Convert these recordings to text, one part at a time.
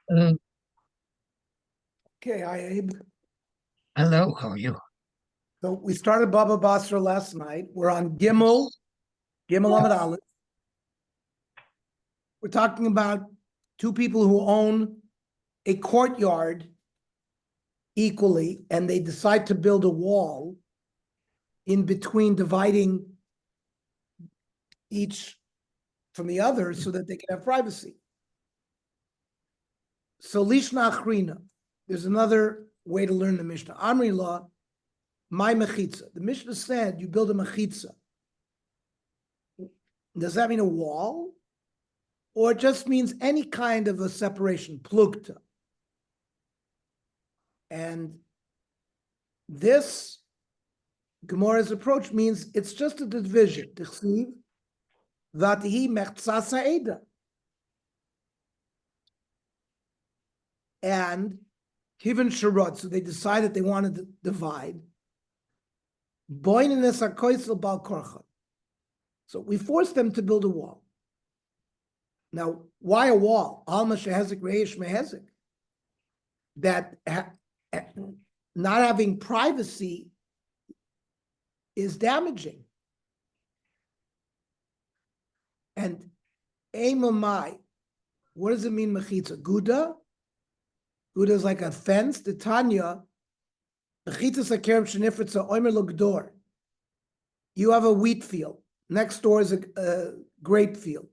Mm, Okay, hi Abe. Hello, how are you? So we started Bava Basra last night. We're on Gimel Amid Aleph. We're talking about two people who own a courtyard equally, and they decide to build a wall in between, dividing each from the other so that they can have privacy. So Lishna Achrina, there's another way to learn the Mishnah. Amri law, my mechitza. The Mishnah said you build a mechitza. Does that mean a wall? Or it just means any kind of a separation, plukta. And this Gemara's approach means it's just a division. Tichsiv, vatihi mechtzasa eda. And Kivan Sharot, so they decided they wanted to divide. Boinenes hakoisel bal korcha. So we forced them to build a wall. Now, why a wall? Alma shehezik reish mehezik. That not having privacy is damaging. And Eimamai, what does it mean, mechitza? Guda? Guda is like a fence. The Tanya, mechitza sakerem shenifritza oimer logdor. You have a wheat field. Next door is a grape field.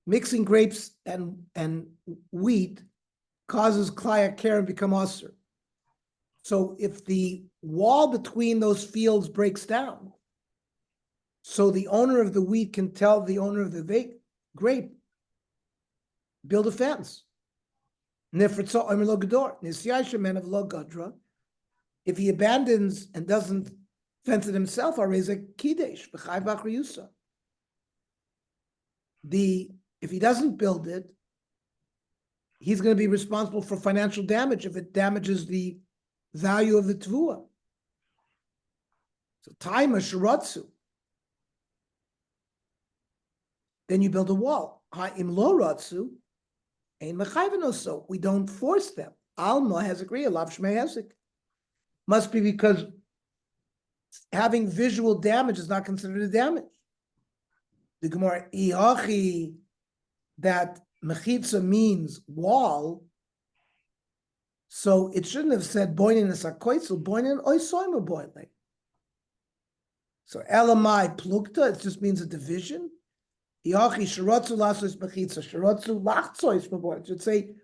Mixing grapes and wheat causes klaya kerem become usher. So if the wall between those fields breaks down, so the owner of the wheat can tell the owner of the grape, build a fence. If he abandons and doesn't fence it himself, if he doesn't build it, he's going to be responsible for financial damage if it damages the value of the tvua. So taima shiratsu. Then you build a wall. Ha'im lo ratsu, ein mechayveno, so we don't force them. Alma has agreed, lav shmei hezek. Must be because having visual damage is not considered a damage. The Gemara, iachi, that mechitza means wall, so it shouldn't have said boinin is hakoitzel, boinin oisoima boiling. So elamai plukta, it just means a division. Iachi shiratzu lasos mechitza, shiratzu lachzois maboy. It should say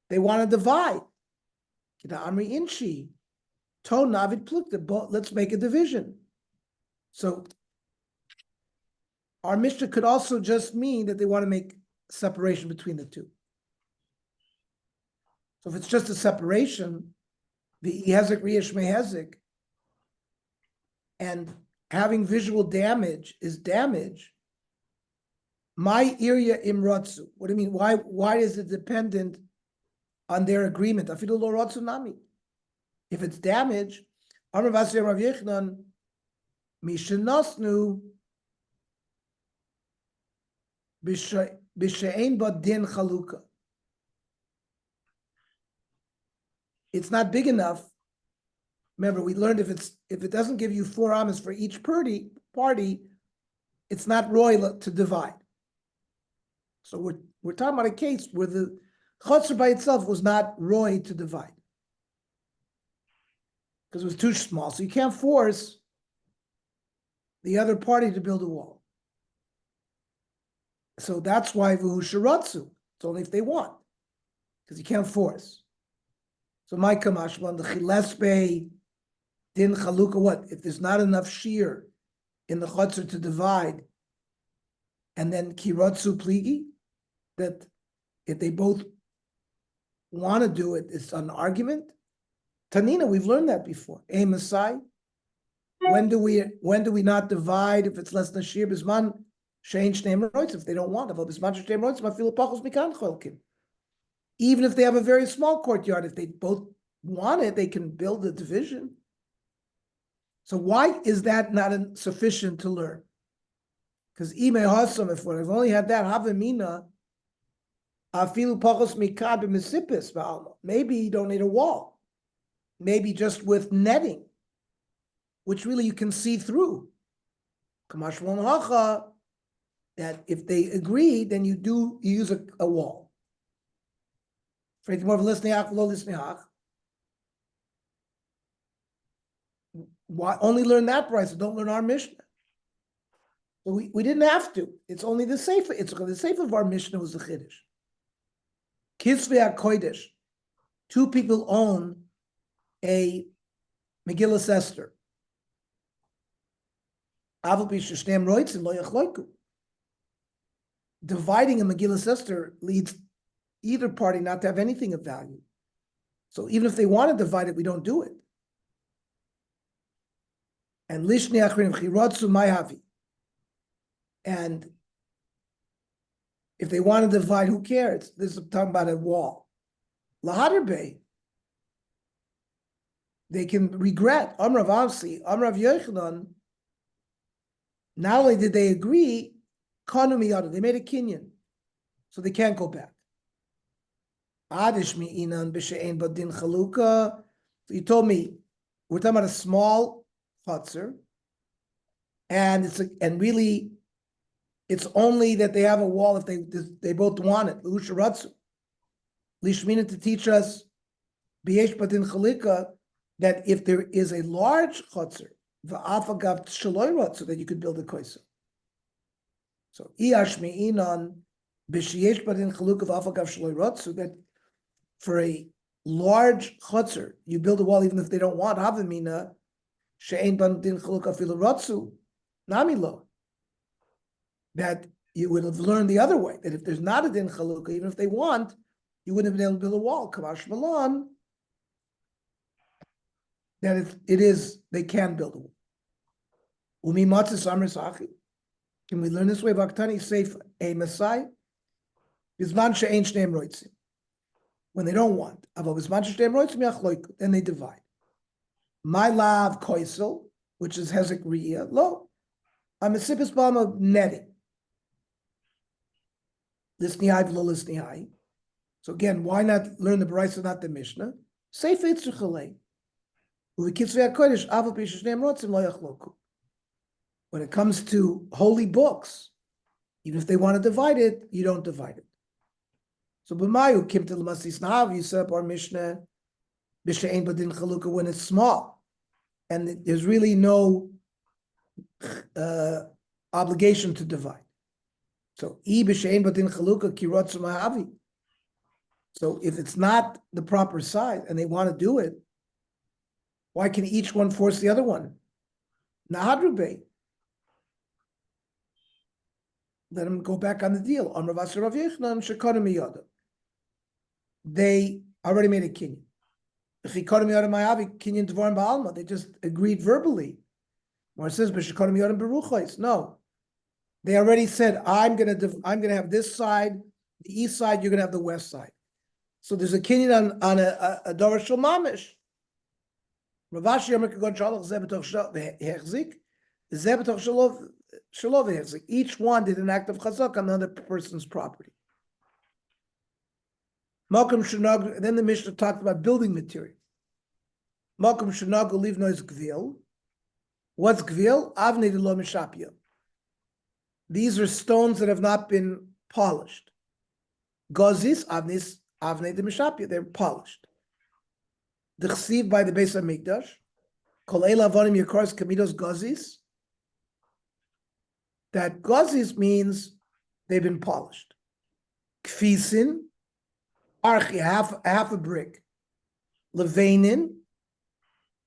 they want to divide. Kita amri inchi, to navid plukta, let's make a division. So our Mishnah could also just mean that they want to make separation between the two. So if it's just a separation, the hezek riyesh mehezek, and having visual damage is damage. My area imratsu. What do you mean? Why is it dependent on their agreement? Afidu lo ratsu nami. If it's damage, Amar Vasya Rav Yechnan, mishenasnu b'she'ein ba din chaluka. It's not big enough. Remember, we learned if it doesn't give you 4 amas for each party, it's not royal to divide. So we're talking about a case where the chutzner by itself was not roy to divide because it was too small. So you can't force the other party to build a wall. So that's why v'hu shiratzu. It's only if they want, because you can't force. So my kamashman, the chilespe din chaluka, what? If there's not enough shear in the chutzner to divide, and then kirotzu pligi, that if they both want to do it, it's an argument. Tanina, we've learned that before. A Masai. When do we not divide if it's less than shear bisman shein shnei meroitz if they don't want it? Bisman shnei meroitz mafilu pachos mikan cholkin. Even if they have a very small courtyard, if they both want it, they can build a division. So why is that not sufficient to learn? Because ime hasam, if I've only had that havamina, Afilu pachos mikad b'misipis ba'alma. Maybe you don't need a wall. Maybe just with netting, which really you can see through. Kamash hacha, that if they agree, then you use a wall. More of listening. Why only learn that price? Don't learn our Mishnah. So we didn't have to. It's only the sefer. It's the sefer of our Mishnah was the Chiddush. Kisvei HaKodesh. Two people own a Megillas Esther. Dividing a Megillas Esther leads either party not to have anything of value. So even if they want to divide it, we don't do it. And lishni achrim chirotzu mayhavi. And if they want to divide, who cares? This is talking about a wall. Lahaderbe, they can regret. Amrav Avsi, Amrav Yochanan. Not only did they agree, kanu miyada, they made a kinyan, so they can't go back. Adish mi'inan b'she'ein badin chaluka. So you told me we're talking about a small chutzner, and really, it's only that they have a wall if they both want it. L'usharatzu, lishmina, to teach us b'yesh badin chalika, that if there is a large chutzner, v'afagav shaloi ratzu, that you could build a koisa. So iash mi'inan b'sheyesh badin chalika v'afagav shaloi ratzu, that for a large chutzner, you build a wall even if they don't want havamina. She'ein badin chalika filu ratzu namilo. That you would have learned the other way, that if there's not a din chalukah, even if they want, you wouldn't have been able to build a wall. Kamash malon, that they can build a wall. Umi matzis amr sachi. Can we learn this way? Vaktani seif a Messiah. Bizman she'ein shneim roitzim. When they don't want, aval bizman she'ein roitzim yachloiku, then they divide. My lav koisel, which is hezek riyah, lo. I'm a sipis balm of netting. Lisnihai v'lo lisnihai. So again, why not learn the Baraisa, not the Mishnah? Seif itzruchalei. Uvikitzvei HaKodesh aval p'yishneim rotzim lo yachloku. When it comes to holy books, even if they want to divide it, you don't divide it. So b'mayu kim til masis nahav, you set up our Mishnah b'she'ein badin chalukah when it's small, and there's really no obligation to divide. So b'she'ein badin chalukah kirotzu mahavi. So if it's not the proper size and they want to do it, why can each one force the other one? Nahadrubei. Let them go back on the deal. Amar Basra Rav Yochanan shekanu miyada. They already made a kinyan. Chikanu miyada mayavi kinyan dvarim ba'alma. They just agreed verbally. Or it says b'shekanu miyada beruchos. No, they already said I'm gonna have this side, the east side. You're gonna have the west side. So there's a kinyan on a davar shel mamish. Ravashi Amar kagon shalach zeh b'toch hechzik zeh b'toch shalov hechzik. Each one did an act of chazak on another person's property. Malkum shenag. Then the Mishnah talked about building material. Malkum shenag livno is gvil. What's gvil? Avnei de lo mishapia. These are stones that have not been polished. Gozis avnei de mishapia. They're polished. The chsiv by the Beis Hamikdash. Kol eila avonim yikaros kamidos gozis. That gozis means they've been polished. Kfisin, archi, half a brick. Levainin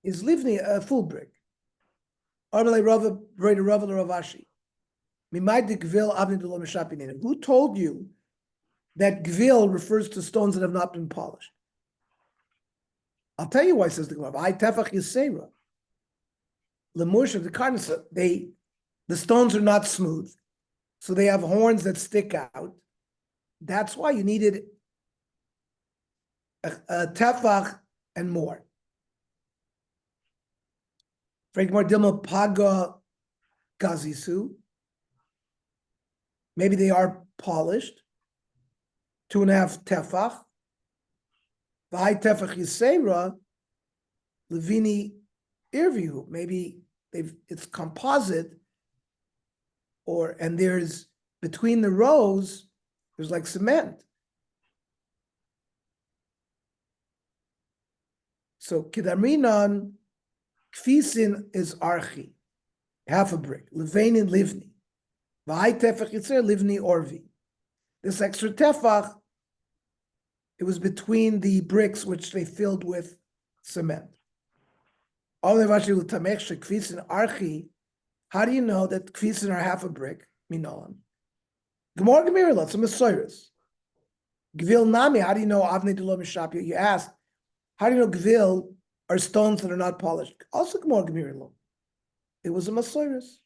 is livni, a full brick. Armalei Rava, Breda Rava Ravashi. Mimai de gvil avni de lo mishapinin. Who told you that gvil refers to stones that have not been polished? I'll tell you why, says the Gemara. I tefach yisera. Lemush of the karnasa, the stones are not smooth, so they have horns that stick out. That's why you needed a tefach and more. Frank Mardilma Paga Gazisu. Maybe they are polished. 2.5 tefach. The high tefach yisera, levini irvihu. Maybe it's composite, and there's between the rows, there's like cement. So kidamrinan kfisin is archi, half a brick. Levanin livni. V'hai tefach yitzer livni orvi. This extra tefach, it was between the bricks which they filled with cement. How do you know that kfisin are half a brick? Minolan. Gemor Gemirla, it's a Messiris. Gvil Nami, how do you know Avnei Delo Mishapia? You asked, how do you know Gvil are stones that are not polished? Also Gemor Gemirla. It was a Messiris.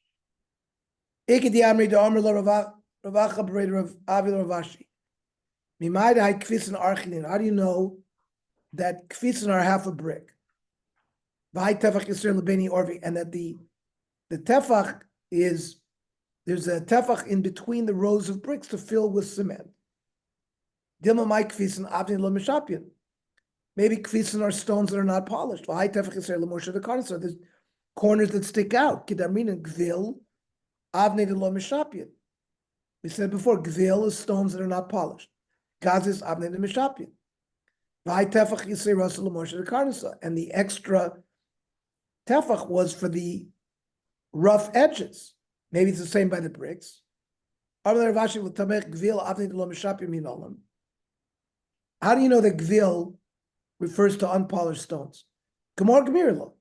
Ikedi Amri de Omer Lo Ravacha Bereder of Avil Ravashi. Mimaida Hai Kfisin Archinin. How do you know that Kfisin are half a brick? V'hai Tefach Yisrael Lebeni Orvi, and that the Tefach is, there's a Tefach in between the rows of bricks to fill with cement. Dilma Mai Kfisin Avnei Lo Mishapin. Maybe Kfisin are stones that are not polished. V'hai Tefach Yisrael Lemoshe the Karnasa. There's corners that stick out. Kidamrin and Gvil Avnei Lo Mishapin. We said before, Gvil is stones that are not polished. Gaz is Avnei Lo Mishapin. V'hai Tefach Yisrael Rasa Lemoshe the Karnasa. And the extra Tefach was for the rough edges. Maybe it's the same by the bricks. How do you know that Gvil refers to unpolished stones? Gemor Gemirla.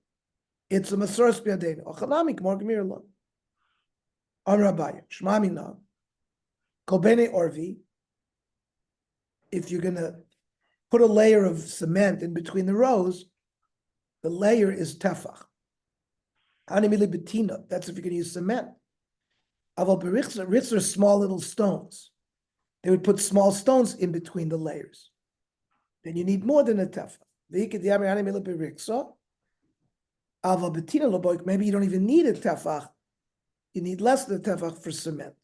It's a Masoros Biadena. Ochanami Gemor Gemirla. Amar Abaye. Shmamina. Kolbene Orvi. If you're going to put a layer of cement in between the rows, the layer is tefach. Hanimili betina. That's if you're going to use cement. Aval berichs are small little stones. They would put small stones in between the layers. Then you need more than a tefach. Maybe you don't even need a tefach. You need less than a tefach for cement.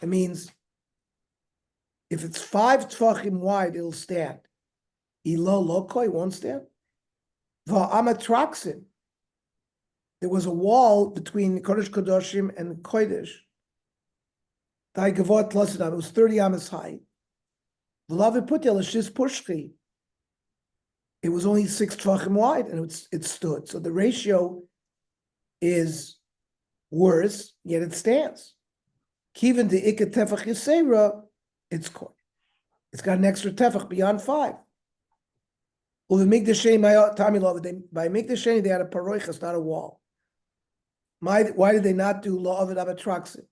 It means if it's 5 tefachim wide, it'll stand. Ilo lokoi won't stand. Va'amatraxin. There was a wall between Kodesh Kodoshim and Kodesh. It was 30 amas high. It was only 6 tefachim wide, and it stood. So the ratio is worse, yet it stands. Kiven the ikat tefach yisera, it's got an extra tefach beyond 5. By Mikdasheni, they had a paroichas, not a wall. Why did they not do law of it abatraxin?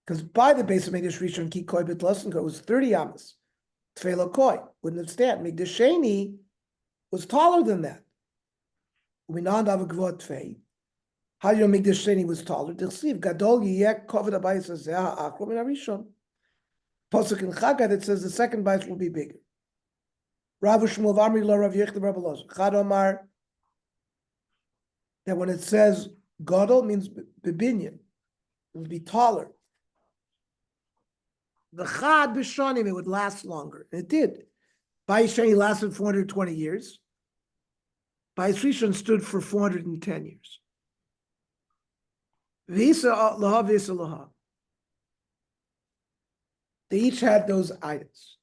Because by the base of Mikdash Rishon, ki koi betlasenko, it was 30 amas. Tfelo koi wouldn't have stand. Mikdasheni was taller than that. How do you know Mikdash was taller? Gadol yiyek kovet abayis hazeh ha'akro min harishon. Pasuk in Chagad, it says the second bayis will be bigger. Rav Shmuel Amri lo Rav Yechid Rav Elazar. Chad Omar, that when it says Gadol means bebinyan, it will be taller. The Chad b'shonim, it would last longer. And it did. Bayis Sheni lasted 420 years. Bayis Rishon stood for 410 years. Visa laha, visa laha. They each had those items.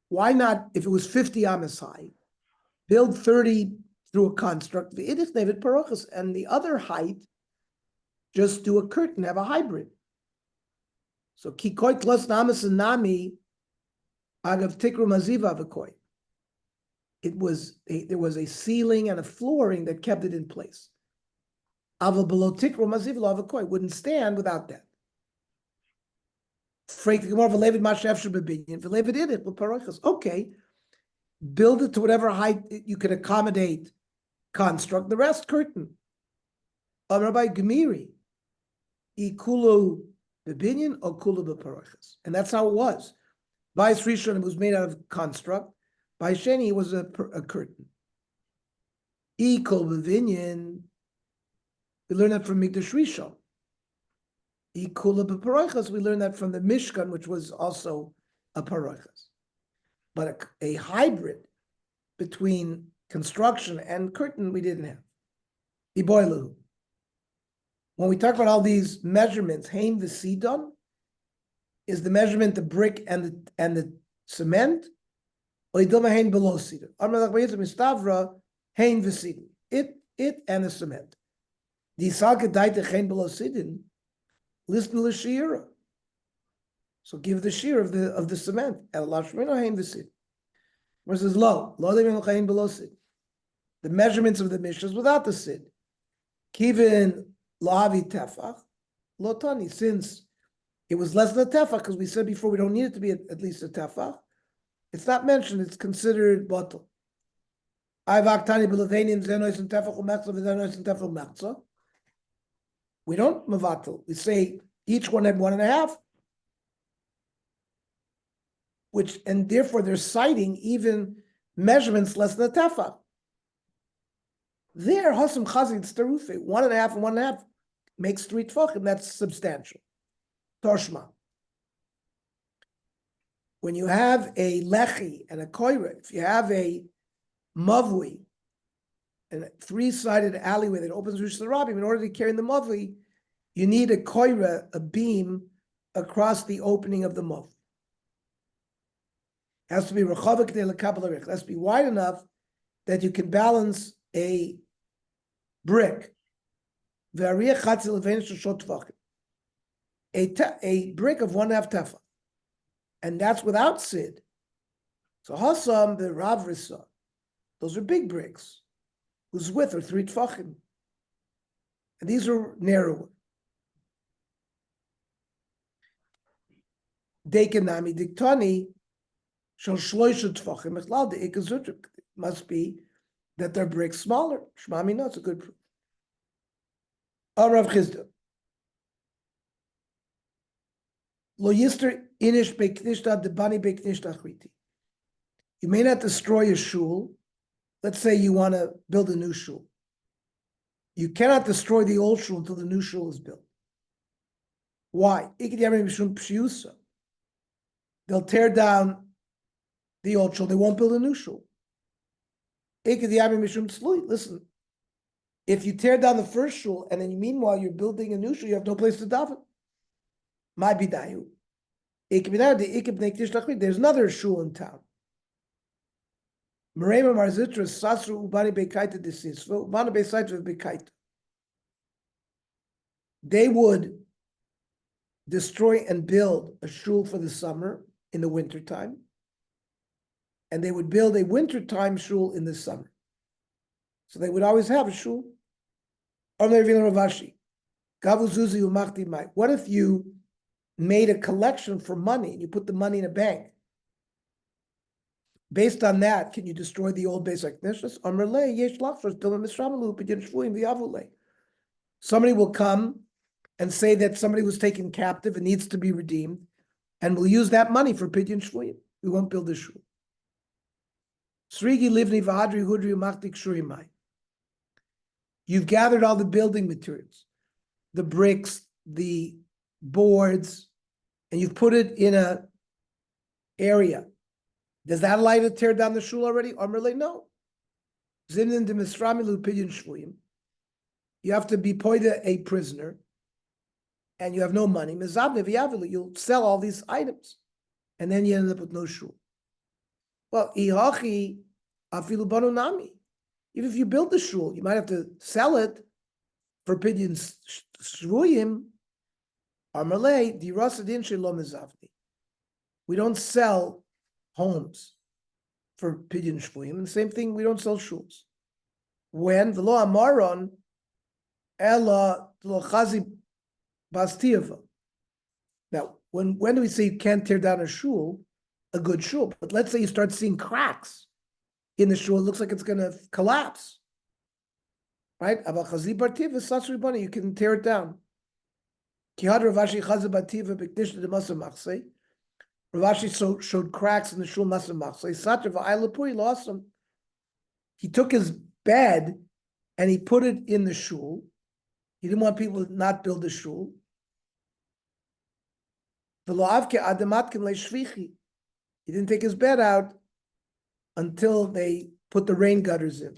Why not, if it was 50 amas high, build 30 through a construct, and the other height, just do a curtain, have a hybrid. So kikoy tlas namas and nami agav tikru maziva v'koy. There was a ceiling and a flooring that kept it in place. Aval below tikru maziva lo v'koy wouldn't stand without that. Okay, build it to whatever height you could accommodate. Construct the rest curtain. Rabbi Gemiri, ikulu bebinyan or kulu beparochas, and that's how it was. By Rishon, it was made out of construct. By Sheni, it was a curtain. E kol b'vinyan, we learn that from Mikdash Rishon. E kula b'paroichas, we learn that from the Mishkan, which was also a paroichas. But a hybrid between construction and curtain, we didn't have. Iboilu. When we talk about all these measurements, Hain v'sidon, is the measurement the brick and the cement, or idoma hain below sidon. Mistavra hain v'sidon. It and the cement. The salka daita hain below sidon. Listen to the shira. So give the shear of the cement. El lashmino hain v'sidon. Versus lo hain below sidon. The measurements of the mishnahs without the sid. Kivin lahavi tefach lotani, since it was less than a tefach, because we said before we don't need it to be at least a tefach. It's not mentioned, it's considered bottle. We don't mavatal. We say each one had 1.5, and therefore they're citing even measurements less than a tefach. There, Hasam Chazid Starufe, 1.5 and 1.5 makes 3 tefachim, that's substantial. Toshma. When you have a lechi and a koire, if you have a mavui and a 3-sided alleyway that opens Rosh Hashanah, in order to carry the mavui, you need a koire, a beam, across the opening of the mav. It has to be rechavik de lekabel. It has to be wide enough that you can balance a brick. A brick of 1.5 tefach, and that's without sid. So Hasam, the Rav Risa, those are big bricks, whose width are 3 tefachim, and these are narrower. Dekenami diktani shall shloisha tefachim echlal de ikazutrik. Must be that they're bricks smaller. Shmami, no, it's a good proof. Rav Chizda. Lo yister inish beknishta debani beknishta achriti. You may not destroy a shul. Let's say you want to build a new shul. You cannot destroy the old shul until the new shul is built. Why? They'll tear down the old shul. They won't build a new shul. Listen, if you tear down the first shul and then meanwhile you're building a new shul, you have no place to daven. My bidayu. There's another shul in town. They would destroy and build a shul for the summer in the wintertime, and they would build a wintertime shul in the summer. So they would always have a shul. What if you made a collection for money and you put the money in a bank? Based on that, can you destroy the old basic nishas? Somebody will come and say that somebody was taken captive and needs to be redeemed, and we'll use that money for pidyon shvuyim. We won't build a shul. Srigi livni v'hadri hudri umachtik shurimai. You've gathered all the building materials, the bricks, the boards, and you've put it in a area. Does that allow you to tear down the shul already? No. You have to be poida a prisoner, and you have no money. You'll sell all these items, and then you end up with no shul. Well, even if you build the shul, you might have to sell it for pidyon shvuyim. We don't sell homes for pidyon shvuyim, and the same thing, we don't sell shuls. When v'lo amaron ella lo chazi bastiyava. Now, when do we say you can't tear down a shul, a good shul? But let's say you start seeing cracks in the shul, it looks like it's going to collapse, right? You can tear it down. Rav Rav Ashi showed cracks in the shul masamach. So he lost him. He took his bed and he put it in the shul. He didn't want people to not build the shul. He didn't take his bed out until they put the rain gutters in.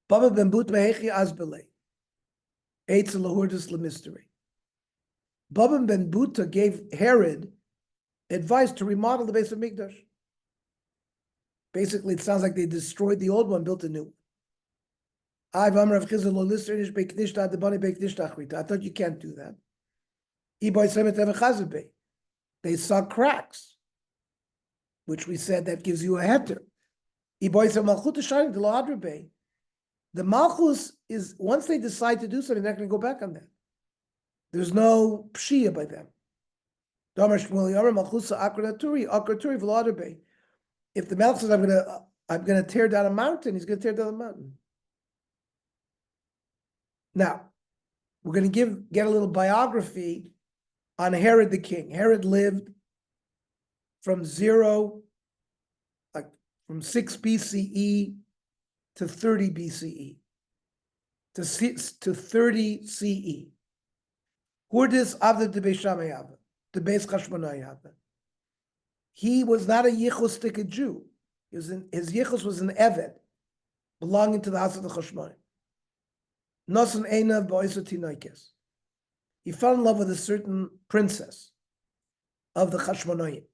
Bava ben Buta mehechi azbele. Eitz lahurdus lemisteri. Bava ben Buta gave Herod advice to remodel the base of Mikdash. Basically, it sounds like they destroyed the old one, built a new one. I thought you can't do that. They saw cracks, which we said that gives you a heter. The malchus is, once they decide to do something, they're not going to go back on that. There's no pshia by them. If the Melech says, I'm gonna tear down a mountain, he's gonna tear down a mountain. Now, we're gonna get a little biography on Herod the king. Herod lived from 6 BCE to 30 BCE, to 30 CE. Hurdis Avda de Beishamayava, the Beis Chashmonayava. He was not a yichustic Jew. His yichus was an eved, belonging to the house of the Chashmonim. Nosan Einav Bo'isotinoikes. He fell in love with a certain princess of the Chashmonoim.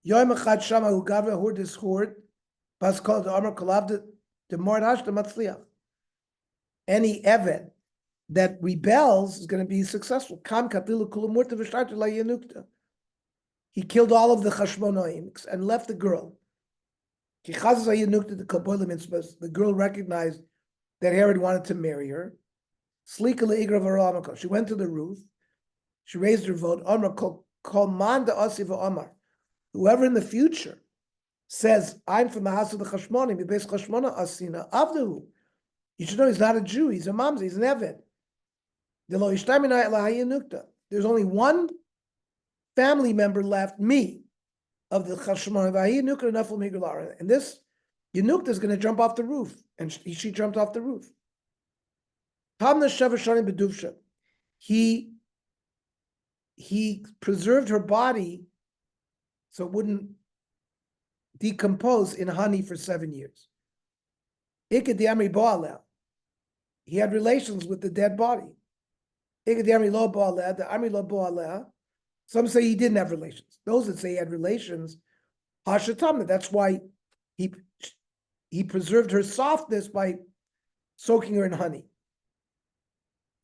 Yomi Echad Shama Ugava Hurdis Hurd, Bas called the Amar Kolavda the Mordash the Matzliach. Any eved that rebels is going to be successful. Kam Katilu Kulumurta V'Shartu La Yenukta. He killed all of the Chashmonaim and left the girl. The girl recognized that Herod wanted to marry her. She went to the roof. She raised her vote. Whoever in the future says, I'm from the house of the Chashmonim, you should know he's not a Jew, he's a mamza, he's an Eved. There's only one family member left, me, of the Chashmonim. And this Yenukta is going to jump off the roof. And she jumped off the roof. He preserved her body so it wouldn't decompose in honey for 7 years. He had relations with the dead body. Some say he didn't have relations. Those that say he had relations, hashatamna. That's why he preserved her softness by soaking her in honey.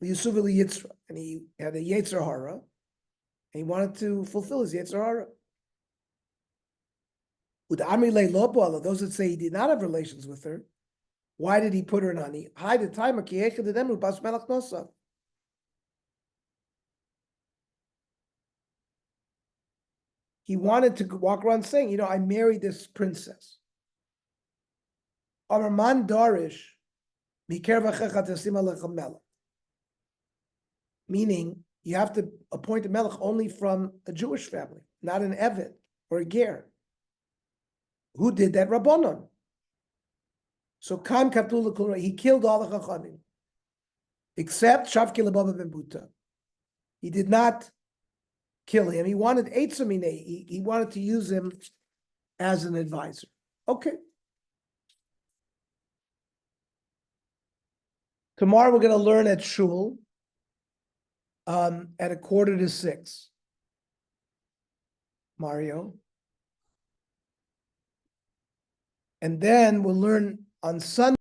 And he had a yetzer hara, and he wanted to fulfill his yetzer hara. Those that say he did not have relations with her, why did he put her in honey? He wanted to walk around saying, I married this princess. Amarman Darish, meaning you have to appoint a melech only from a Jewish family, not an Eved or a Ger. Who did that? Rabbanon. So Kam Kaptula Kulra, he killed all the Chachamim, except Shavki Bava ben Buta. He did not kill him. He wanted Eitzamine. He wanted to use him as an advisor. Okay. Tomorrow we're going to learn at Shul at 5:45. Mario. And then we'll learn on Sunday.